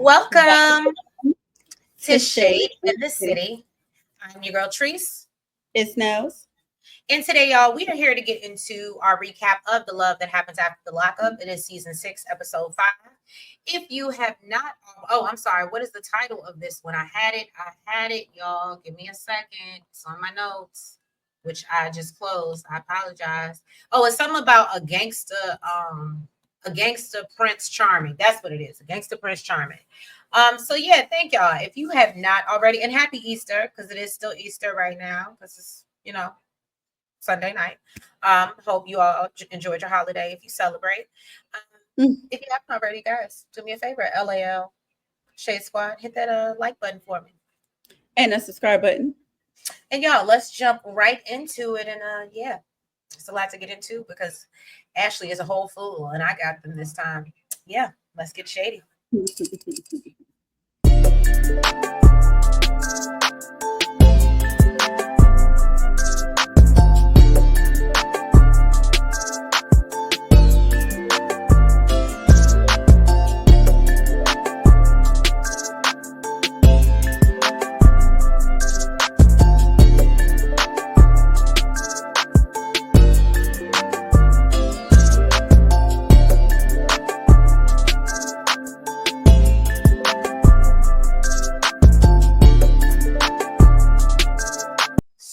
Welcome to It's Shade Shade in the City. I'm your girl Treese. It's Nose. And today, y'all, we are here to get into our recap of The Love That Happens After the Lockup. It is season 6, episode 5. If you have not, I'm sorry, what is the title of this one? I had it, y'all. Give me a second. It's on my notes, which I just closed. I apologize. Oh, it's something about a gangster Prince Charming. That's what it is. A gangster Prince Charming. So yeah, thank y'all. If you have not already, and happy Easter, because it is still Easter right now, because it's, Sunday night. Hope you all enjoyed your holiday if you celebrate. If you haven't already, guys, do me a favor, LAL Shade Squad, hit that like button for me. And a subscribe button. And y'all, let's jump right into it. And yeah, it's a lot to get into because Ashley is a whole fool and I got them this time. Yeah, let's get shady.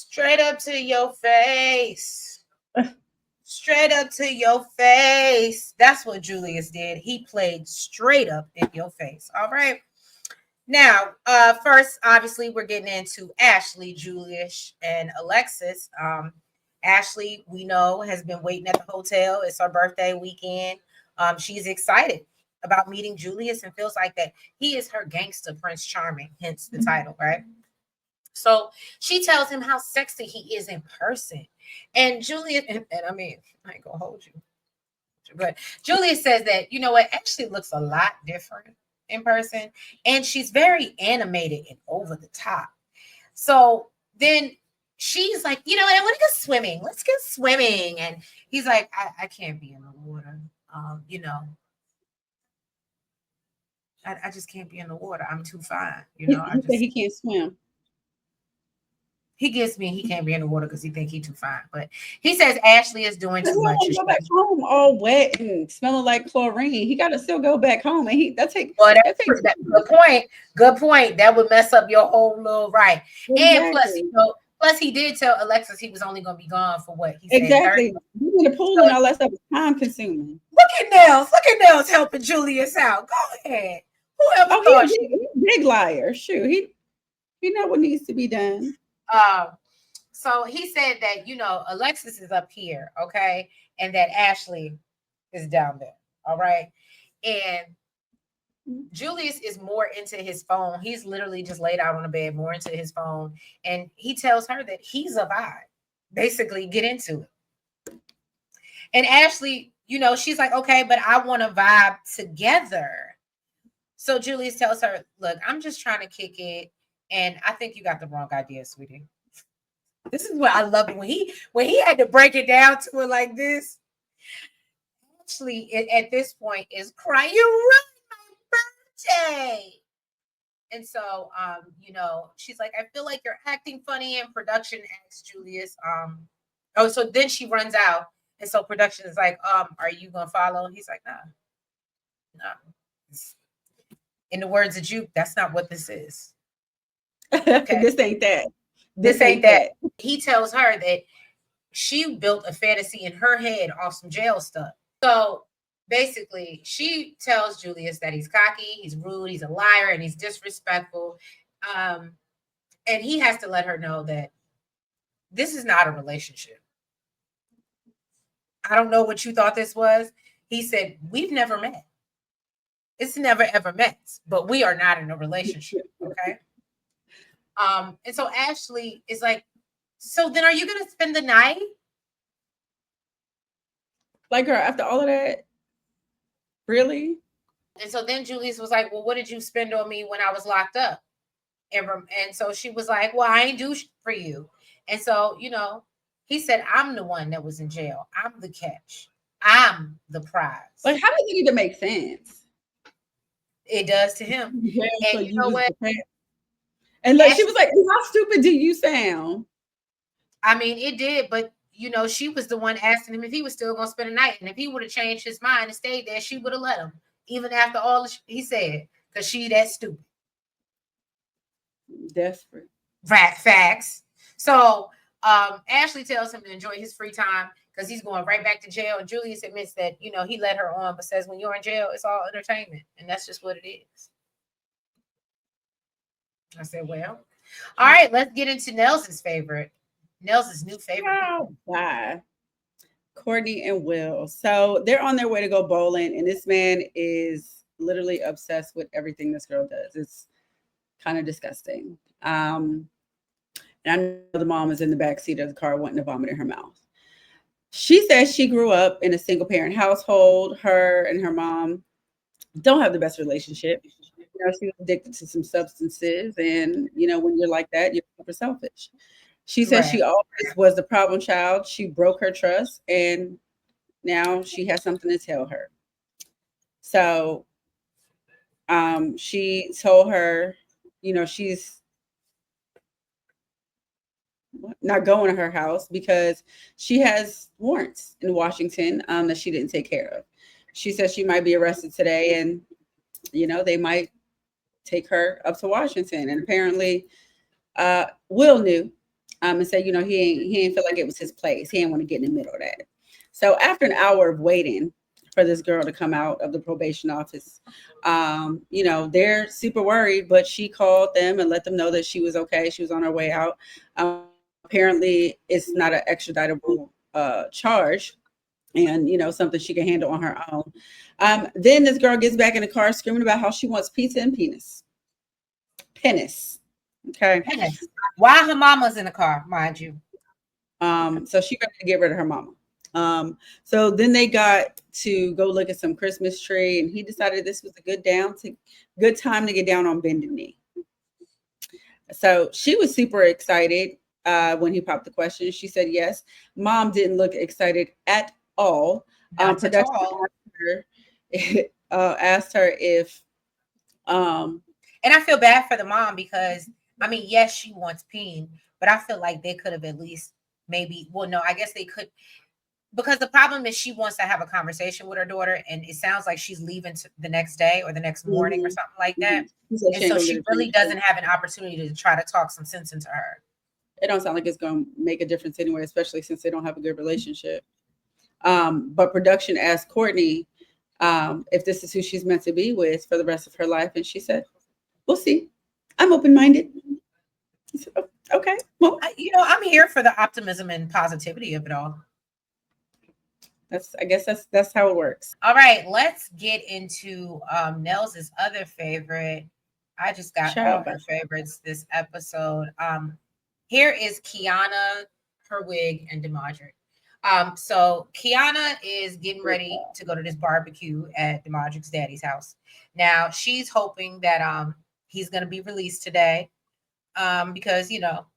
Straight up to your face. Straight up to your face. That's what Julius did. He played straight up in your face. All right. Now, first, obviously, we're getting into Ashley, Julius, and Alexis. Ashley, we know, has been waiting at the hotel. It's her birthday weekend. She's excited about meeting Julius and feels like that he is her gangster Prince Charming, hence the title, right? So she tells him how sexy he is in person. And Julius, and I mean, I ain't gonna hold you, but Julius says that, you know what, Ashley looks a lot different in person, and she's very animated and over the top. So then she's like, you know what, I want to go swimming. Let's go swimming. And he's like, I can't be in the water. I just can't be in the water. I'm too fine. He can't swim. He gets me. He can't be in the water because he think he too fine. But he says Ashley is doing too much. Go back home all wet and smelling like chlorine. He got to still go back home, and that's good point. That would mess up your whole little right. Exactly. And plus he did tell Alexis he was only going to be gone for what he said. Exactly. In the pool and all that stuff is time consuming. Look at Nels helping Julius out. Go ahead. Whoever thought he's a big liar. Shoot, he know what needs to be done. So he said that, Alexis is up here, okay, and that Ashley is down there, all right. And Julius is more into his phone. He's literally just laid out on the bed, more into his phone, and he tells her that he's a vibe. Basically, get into it. And Ashley, she's like, okay, but I want to vibe together. So Julius tells her, look, I'm just trying to kick it. And I think you got the wrong idea, sweetie. This is what I love when he had to break it down to her like this. Actually, at this point is crying. You ruined my birthday. And so, she's like, I feel like you're acting funny. And production asks Julius, so then she runs out. And so production is like, are you gonna follow? And he's like, nah. In the words of Juke, that's not what this is. Okay. This ain't that. This ain't that. He tells her that she built a fantasy in her head off some jail stuff. So basically, she tells Julius that he's cocky, he's rude, he's a liar, and he's disrespectful. And he has to let her know that this is not a relationship. I don't know what you thought this was. He said, we've never met. It's never, ever met, but we are not in a relationship, okay? And so Ashley is like, so then are you going to spend the night? Like, girl, after all of that? Really? And so then Julius was like, well, what did you spend on me when I was locked up? And so she was like, well, I ain't do for you. And so, he said, I'm the one that was in jail. I'm the catch. I'm the prize. Like, how does it even make sense? It does to him. Yeah, so And you you know was what? the parent. And like she Ashley, was like, how stupid do you sound? I mean, it did, but you know, she was the one asking him if he was still gonna spend the night. And if he would have changed his mind and stayed there, she would have let him, even after all he said, because she that stupid. Desperate. Facts. So Ashley tells him to enjoy his free time because he's going right back to jail. And Julius admits that, you know, he let her on, but says when you're in jail, it's all entertainment. And that's just what it is. I said, well, all right, let's get into Nelson's favorite. Nelson's new favorite. Oh, bye. Courtney and Will. So they're on their way to go bowling, and this man is literally obsessed with everything this girl does. It's kind of disgusting. And I know the mom is in the back seat of the car wanting to vomit in her mouth. She says she grew up in a single parent household. Her and her mom don't have the best relationship. You know, she was addicted to some substances, and you know, when you're like that, you're super selfish. She says Right. she always was the problem child. She broke her trust, and now she has something to tell her. So she told her, you know, she's not going to her house because she has warrants in Washington that she didn't take care of. She says she might be arrested today, and you know they might take her up to Washington. And apparently, Will knew and said, you know, he ain't feel like it was his place. He didn't want to get in the middle of that. So after an hour of waiting for this girl to come out of the probation office, you know, they're super worried, but she called them and let them know that she was okay. She was on her way out. Apparently, it's not an extraditable charge, and you know something she can handle on her own. Then this girl gets back in the car screaming about how she wants pizza and penis. Okay. Penis. Why her mama's in the car, mind you? So she got to get rid of her mama. So then they got to go look at some Christmas tree, and he decided this was a good time to get down on bended knee. So she was super excited when he popped the question. She said yes. Mom didn't look excited at all. Not at Production all. asked her if And I feel bad for the mom because I mean, yes, she wants peen, but I feel like they could have at least maybe, well, no, I guess they could, because the problem is she wants to have a conversation with her daughter, and it sounds like she's leaving the next day or the next morning or something like that. And so she really doesn't have an opportunity to try to talk some sense into her. It don't sound like it's going to make a difference anyway, especially since they don't have a good relationship. But production asked Courtney if this is who she's meant to be with for the rest of her life, and she said, "We'll see. I'm open-minded." Said, oh, okay, well, You know, I'm here for the optimism and positivity of it all. I guess that's how it works. All right, let's get into Nels' other favorite. I just got all her favorites this episode. Here is Quiana, her wig, and Damoderick. So Quiana is getting ready to go to this barbecue at Damoderick's daddy's house. Now she's hoping that he's gonna be released today. Because you know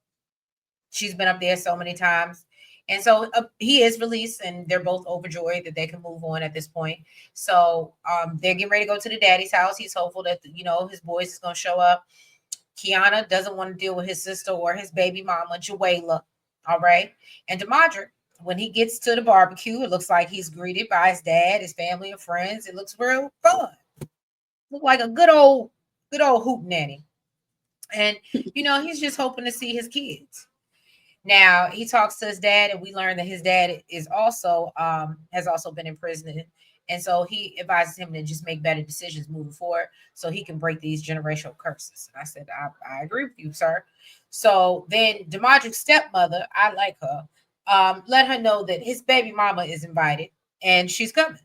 she's been up there so many times. And so he is released, and they're both overjoyed that they can move on at this point. So they're getting ready to go to the daddy's house. He's hopeful that, you know, his boys is going to show up. Quiana doesn't want to deal with his sister or his baby mama, Juela. All right. And Damoderick, when he gets to the barbecue, it looks like he's greeted by his dad, his family, and friends. It looks real fun. Look like a good old hoot nanny. And, you know, he's just hoping to see his kids. Now he talks to his dad, and we learn that his dad is also has also been in prison, and so he advises him to just make better decisions moving forward, so he can break these generational curses. And I said, I agree with you, sir. So then Damoderick's stepmother, I like her, let her know that his baby mama is invited and she's coming.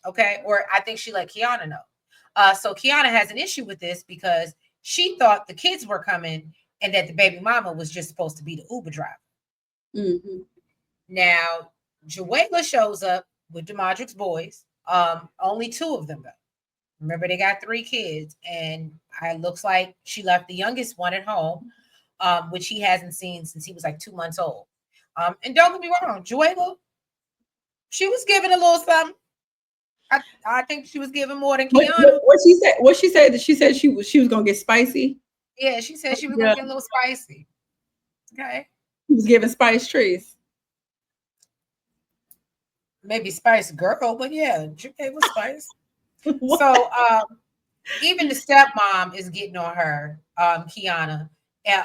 Okay, or I think she let Quiana know. So Quiana has an issue with this because she thought the kids were coming and that the baby mama was just supposed to be the Uber driver. Mm-hmm. Now, Juela shows up with Damoderick's boys. Only two of them, though. Remember, they got 3 kids, and it looks like she left the youngest one at home, which he hasn't seen since he was like 2 months old. And don't get me wrong, Juela, she was given a little something. I think she was giving more than What, Quiana. what she said? What she said? She said she was gonna get spicy. Yeah, she said she was gonna Yeah, get a little spicy. Okay. she was giving spice trees. Maybe Spice Girl, but yeah, it was Spice. What? So even the stepmom is getting on her, Quiana,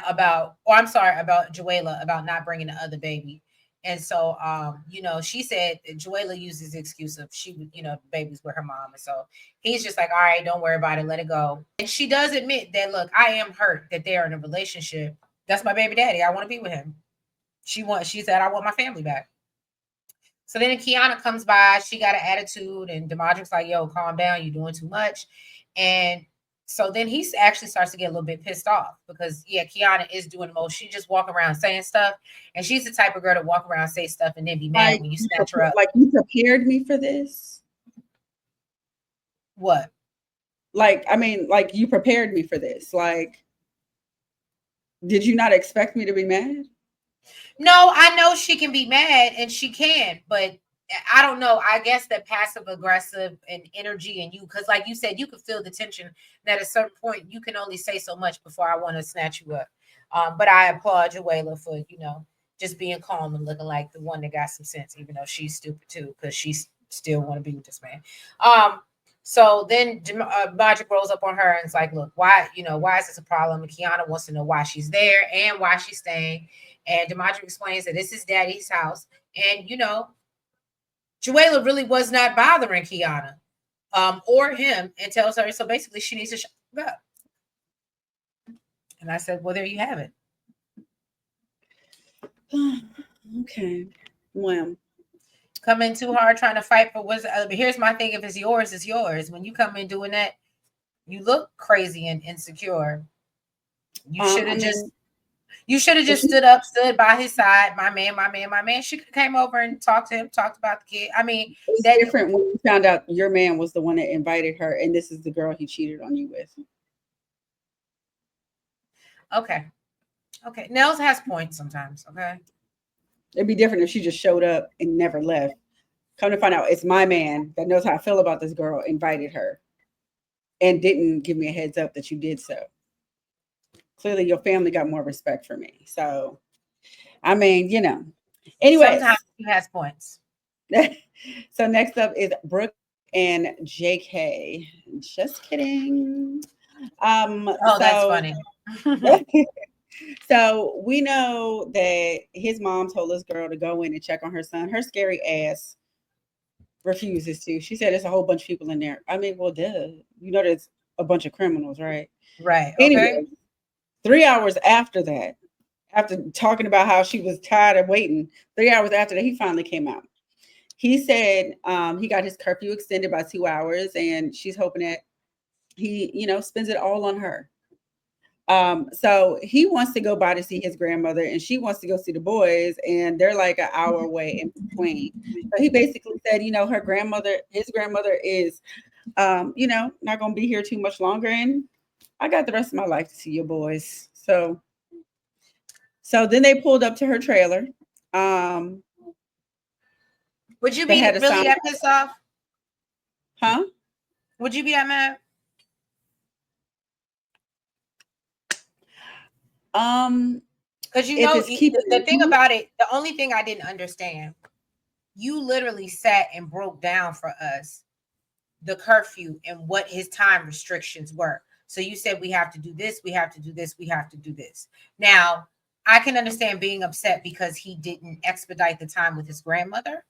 about, or I'm sorry, about Juela, about not bringing the other baby. And so, she said that Juela uses the excuse of the baby's with her mom. And so he's just like, all right, don't worry about it, let it go. And she does admit that, look, I am hurt that they're in a relationship. That's my baby daddy. I want to be with him. She said, I want my family back. So then Quiana comes by, she got an attitude, and Damoderick's like, yo, calm down, you're doing too much. And so then he actually starts to get a little bit pissed off because, yeah, Quiana is doing the most. She just walk around saying stuff, and she's the type of girl to walk around, say stuff, and then be mad Like, when you snatch her up. like you prepared me for this. What? Like, I mean, like you prepared me for this. Like, did you not expect me to be mad? No, I know she can be mad, and she can, but I don't know. I guess that passive aggressive and energy and you, because like you said, you could feel the tension. That at a certain point, you can only say so much before I want to snatch you up. But I applaud Juela for just being calm and looking like the one that got some sense, even though she's stupid too, because she still want to be with this man. So then Magic rolls up on her and it's like, look, why is this a problem? And Quiana wants to know why she's there and why she's staying. And Damoderick explains that this is daddy's house. And, Juela really was not bothering Quiana or him, and tells her, so basically she needs to shut up. And I said, well, there you have it. Okay. Well, come in too hard trying to fight for what's but here's my thing. If it's yours, it's yours. When you come in doing that, you look crazy and insecure. You should have just stood up, stood by his side. My man, my man, my man. She could have came over and talked to him, talked about the kid. I mean, it's different when you found out your man was the one that invited her, and this is the girl he cheated on you with. Okay. Nels has points sometimes. Okay. It'd be different if she just showed up and never left. Come to find out, it's my man that knows how I feel about this girl, invited her, and didn't give me a heads up that you did so. Clearly, your family got more respect for me. So, I mean, Anyway, sometimes he has points. So next up is Brooke and JK. Just kidding. That's funny. So we know that his mom told this girl to go in and check on her son. Her scary ass refuses to. She said there's a whole bunch of people in there. I mean, well, duh. There's a bunch of criminals, right? Right. Okay. Anyway, 3 hours after that, after talking about how she was tired of waiting, 3 hours after that, he finally came out. He said he got his curfew extended by 2 hours, and she's hoping that he, spends it all on her. So he wants to go by to see his grandmother, and she wants to go see the boys, and they're like an hour away in between. So he basically said, his grandmother is, not going to be here too much longer, and I got the rest of my life to see your boys. So then they pulled up to her trailer. Would you be really that pissed off? Huh? Would you be that mad? Because the thing about it, the only thing I didn't understand, you literally sat and broke down for us the curfew and what his time restrictions were. So you said we have to do this, we have to do this, we have to do this. Now, I can understand being upset because he didn't expedite the time with his grandmother.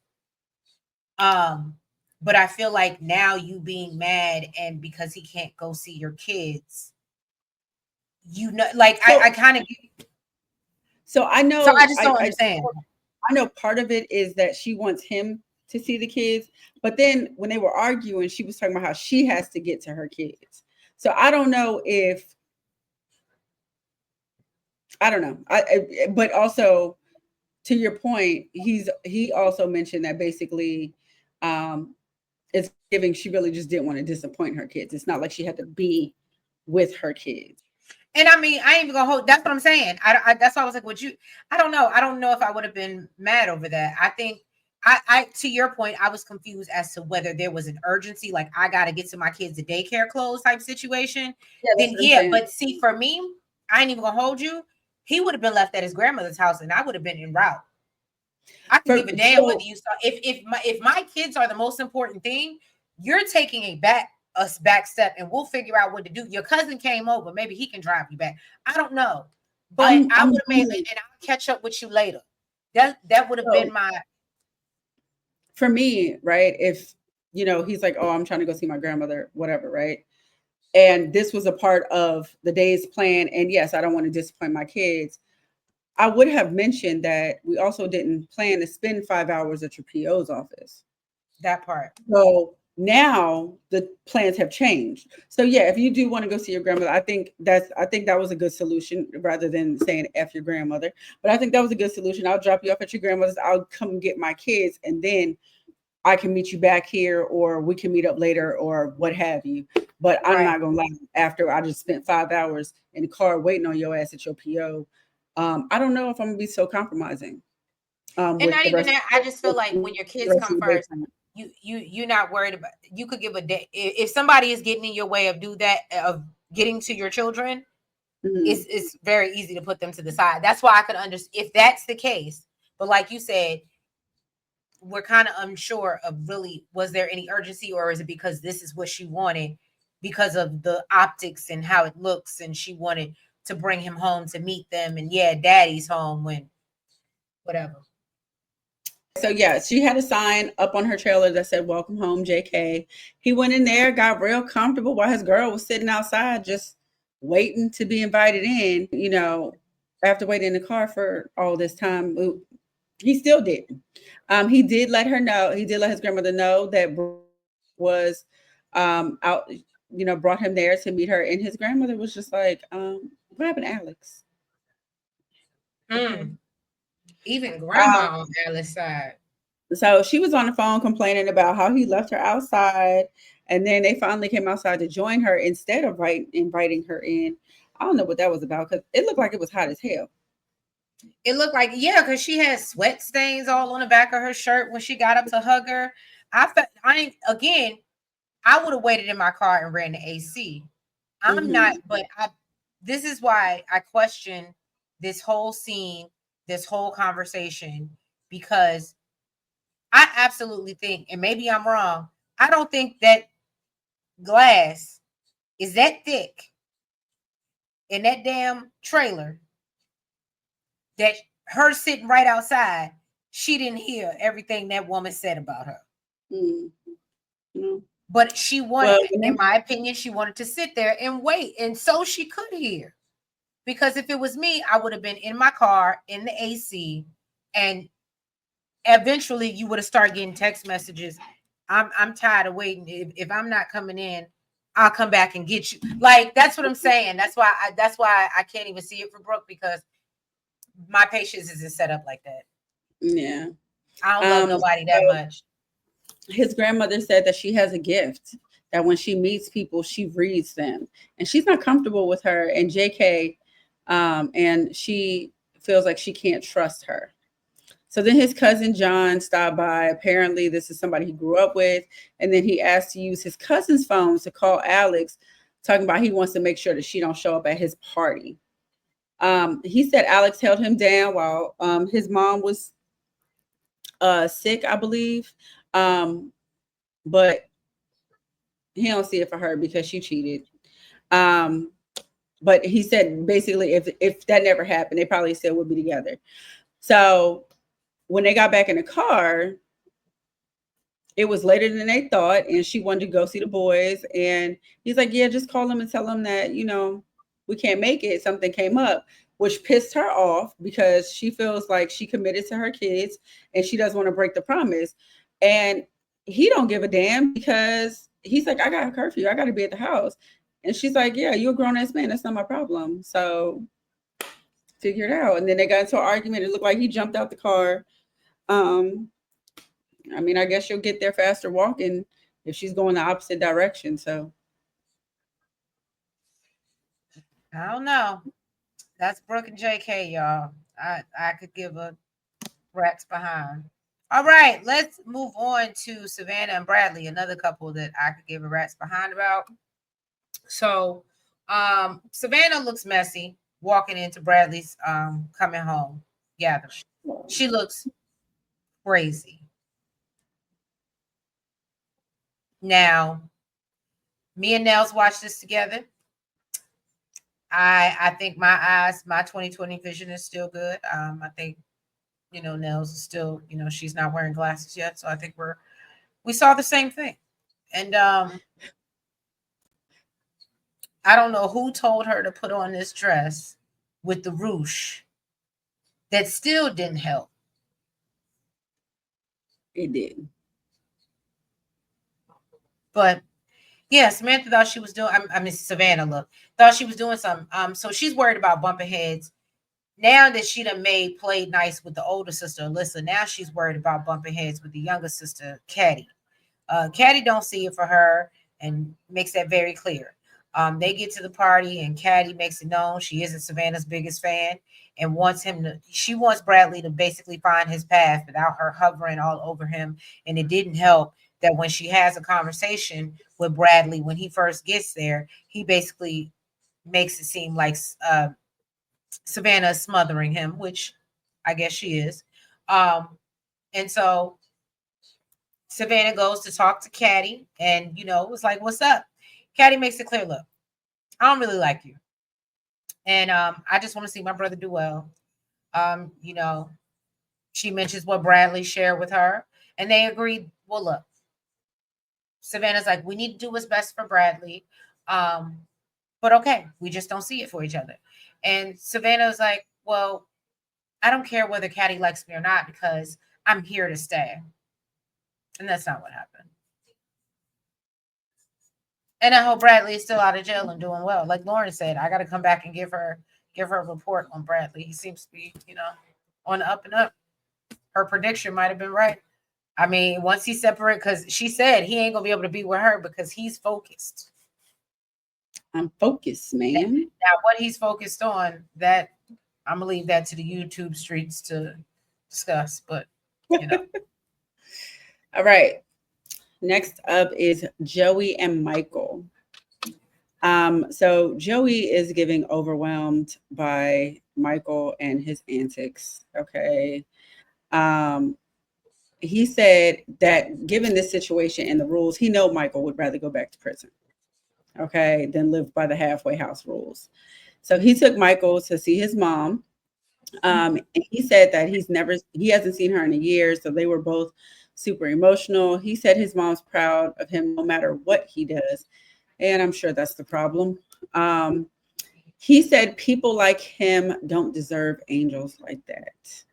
But I feel like now you being mad and because he can't go see your kids, I kind of. So I know. So I just don't understand. I know part of it is that she wants him to see the kids, but then when they were arguing, she was talking about how she has to get to her kids. So I don't know if. I don't know. But also, to your point, he also mentioned that basically, it's giving. She really just didn't want to disappoint her kids. It's not like she had to be with her kids. And I mean, I ain't even gonna hold. That's what I'm saying. That's why I was like, would you? I don't know. I don't know if I would have been mad over that. I think I to your point, I was confused as to whether there was an urgency, like I got to get to my kids' daycare clothes type situation. Yeah, that's Then what I'm yeah, saying. but see, for me, I ain't even gonna hold you. He would have been left at his grandmother's house, and I would have been en route. I can give a damn whether you saw if my kids are the most important thing, you're taking a back step, and we'll figure out what to do. Your cousin came over, maybe he can drive you back. I don't know, but I would have made, and I'll catch up with you later. That would have been my. For me, right? If he's like, oh, I'm trying to go see my grandmother, whatever, right? And this was a part of the day's plan. And yes, I don't want to disappoint my kids. I would have mentioned that we also didn't plan to spend 5 hours at your PO's office. That part. So now the plans have changed. So yeah, if you do want to go see your grandmother, I think that was a good solution rather than saying F your grandmother. But I think that was a good solution. I'll drop you off at your grandmother's. I'll come get my kids, and then I can meet you back here, or we can meet up later, or what have you. But I'm not gonna lie, after I just spent 5 hours in the car waiting on your ass at your PO, I don't know if I'm gonna be so compromising. And With not the even rest that, I just feel like when your kids come first, you're not worried about. You could give a day if somebody is getting in your way of of getting to your children. It's very easy to put them to the side. That's why I could understand if that's the case. But like you said, we're kind of unsure of really, was there any urgency, or is it because this is what she wanted because of the optics and how it looks, and she wanted to bring him home to meet them, and yeah, daddy's home when whatever. So yeah, she had a sign up on her trailer that said "Welcome home, JK." He went in there, got real comfortable while his girl was sitting outside just waiting to be invited in. After waiting in the car for all this time, he still didn't. He did let her know. He did let his grandmother know that Brooke was out. Brought him there to meet her, and his grandmother was just like, "What happened to Alex?" Even grandma on Alice's side. So she was on the phone complaining about how he left her outside, and then they finally came outside to join her instead of inviting her in. I don't know what that was about, because it looked like it was hot as hell. It looked like, yeah, because she had sweat stains all on the back of her shirt when she got up to hug her. I would have waited in my car and ran the AC. I'm not, but this is why I question this whole scene, this whole conversation, because I absolutely think, and maybe I'm wrong, I don't think that glass is that thick in that damn trailer that her sitting right outside, she didn't hear everything that woman said about her. But she wanted, in my opinion, she wanted to sit there and wait, and so she could hear. Because if it was me, I would have been in my car in the AC, and eventually you would have started getting text messages. I'm tired of waiting. If I'm not coming in, I'll come back and get you. Like, that's what I'm saying. That's why I can't even see it for Brooke, because my patience isn't set up like that. Yeah. I don't love nobody that much. His grandmother said that she has a gift, that when she meets people, she reads them, and she's not comfortable with her and JK, and she feels like she can't trust her. So then his cousin John stopped by. Apparently, this is somebody he grew up with, and then he asked to use his cousin's phone to call Alex, talking about he wants to make sure that she don't show up at his party. He said Alex held him down while his mom was sick, I believe. But he don't see it for her because she cheated. But he said basically if that never happened, they probably still would be together. So when they got back in the car, it was later than they thought, and she wanted to go see the boys. And he's like, yeah, just call them and tell them that, we can't make it. Something came up, which pissed her off because she feels like she committed to her kids and she doesn't want to break the promise. And he don't give a damn because he's like, I got a curfew. I got to be at the house. And she's like, yeah, you're a grown-ass man. That's not my problem. So figure it out. And then they got into an argument. It looked like he jumped out the car. I mean, I guess you'll get there faster walking if she's going the opposite direction. So I don't know. That's Brooke and JK, y'all. I could give a rat's behind. All right, let's move on to Savannah and Bradly, another couple that I could give a rat's behind about. So Savannah looks messy walking into Bradly's coming home gathering. She looks crazy. Now, me and Nels watched this together. I think my 2020 vision is still good. I think, Nels is still, she's not wearing glasses yet. So I think we saw the same thing. And I don't know who told her to put on this dress with the ruche that still didn't help. It did. But yeah, Samantha thought she was doing, Savannah thought she was doing something. So she's worried about bumping heads. Now that she done played nice with the older sister, Alyssa, now she's worried about bumping heads with the younger sister, Caddy. Caddy don't see it for her and makes that very clear. They get to the party and Caddy makes it known she isn't Savannah's biggest fan and she wants Bradly to basically find his path without her hovering all over him. And it didn't help that when she has a conversation with Bradly, when he first gets there, he basically makes it seem like Savannah is smothering him, which I guess she is. And so Savannah goes to talk to Caddy and, it's like, what's up? Caddy makes it clear, look, I don't really like you. And I just want to see my brother do well. She mentions what Bradly shared with her and they agreed, well, look, Savannah's like, we need to do what's best for Bradly. But okay, we just don't see it for each other. And Savannah's like, well, I don't care whether Caddy likes me or not because I'm here to stay. And that's not what happened. And I hope Bradly is still out of jail and doing well. Like Lauren said, I got to come back and give her a report on Bradly. He seems to be, on the up and up. Her prediction might have been right. I mean, once he separate, because she said he ain't gonna be able to be with her because he's focused. I'm focused, man. Now, what he's focused on, that I'm gonna leave that to the YouTube streets to discuss. But All right. Next up is Joey and Michael. So Joey is giving overwhelmed by Michael and his antics. Okay. He said that given this situation and the rules, he know Michael would rather go back to prison, okay, than live by the halfway house rules. So he took Michael to see his mom. And he said that he hasn't seen her in a year. So they were both super emotional. He said his mom's proud of him no matter what he does. And I'm sure that's the problem. He said people like him don't deserve angels like that.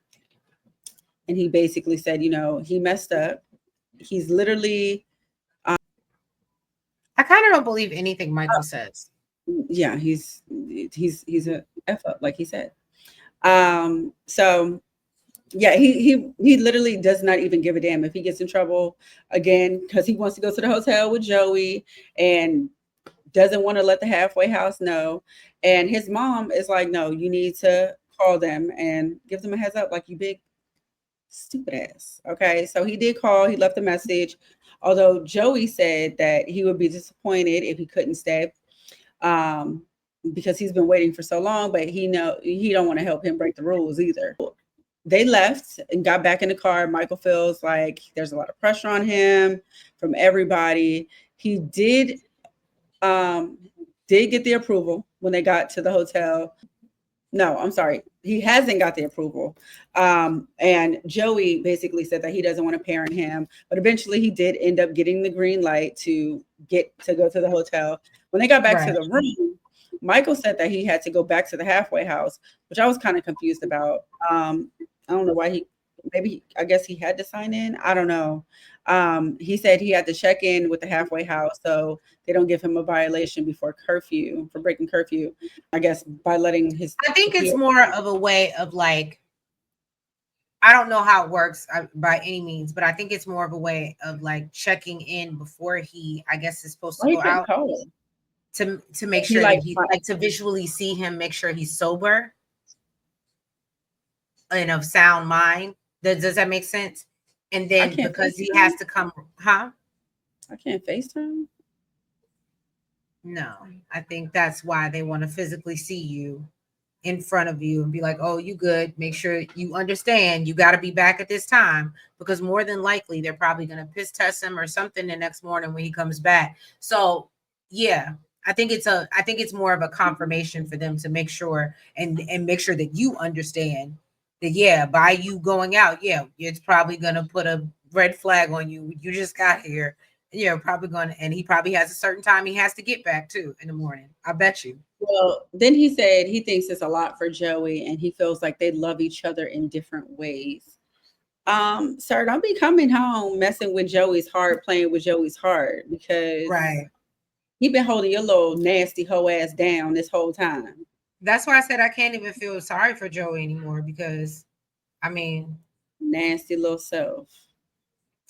And he basically said, he messed up. He's literally. I kind of don't believe anything Michael says. Yeah, he's a F up, like he said. So yeah, he literally does not even give a damn if he gets in trouble again because he wants to go to the hotel with Joey and doesn't want to let the halfway house know. And his mom is like, no, you need to call them and give them a heads up, like, you big stupid ass. Okay, so he did call. He left a message. Although Joey said that he would be disappointed if he couldn't stay. Because he's been waiting for so long, but he don't want to help him break the rules either. They left and got back in the car. Michael feels like there's a lot of pressure on him from everybody. He did get the approval when they got to the hotel. No, I'm sorry. He hasn't got the approval. And Joey basically said that he doesn't want to parent him, but eventually he did end up getting the green light to go to the hotel. When they got back to the room, Michael said that he had to go back to the halfway house, which I was kind of confused about. I don't know why I guess he had to sign in. I don't know. He said he had to check in with the halfway house so they don't give him a violation for breaking curfew. I guess by letting I think it's more of a way of like, I don't know how it works by any means, but I think it's more of a way of like checking in before he, I guess, is supposed to go out to make sure that he like to visually see him, make sure he's sober and of sound mind. Does that make sense? And then because he has to come, huh? I can't FaceTime. No, I think that's why they want to physically see you in front of you and be like, oh, you good. Make sure you understand you got to be back at this time, because more than likely they're probably going to piss test him or something the next morning when he comes back. So yeah, I think it's more of a confirmation for them to make sure and make sure that you understand that, yeah, by you going out, yeah, it's probably going to put a red flag on you. You just got here. Yeah, probably going to, and he probably has a certain time he has to get back too in the morning. I bet you. Well, then he said he thinks it's a lot for Joey and he feels like they love each other in different ways. Sir, don't be coming home messing with Joey's heart, playing with Joey's heart, because he been holding your little nasty hoe ass down this whole time. That's why I said I can't even feel sorry for Joey anymore, because I mean, nasty little self.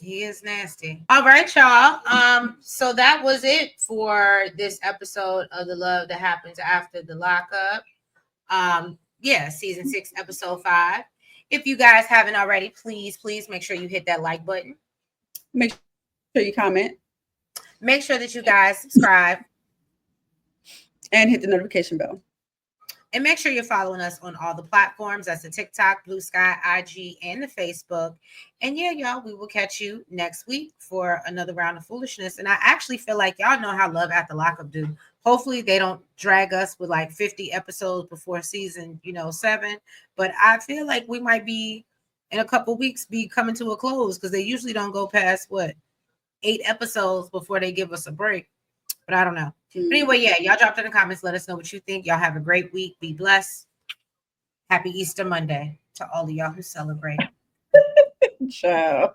He is nasty. All right, y'all. So that was it for this episode of The Love That Happens After the Lockup. Yeah, season 6, episode 5. If you guys haven't already, please make sure you hit that like button. Make sure you comment. Make sure that you guys subscribe. And hit the notification bell. And make sure you're following us on all the platforms. That's the TikTok, Blue Sky, IG, and the Facebook. And yeah, y'all, we will catch you next week for another round of foolishness. And I actually feel like y'all know how Love After Lockup do. Hopefully they don't drag us with like 50 episodes before season, 7. But I feel like we might be in a couple weeks be coming to a close, because they usually don't go past 8 episodes before they give us a break. But I don't know. But anyway, yeah, y'all drop in the comments. Let us know what you think. Y'all have a great week. Be blessed. Happy Easter Monday to all of y'all who celebrate. Ciao.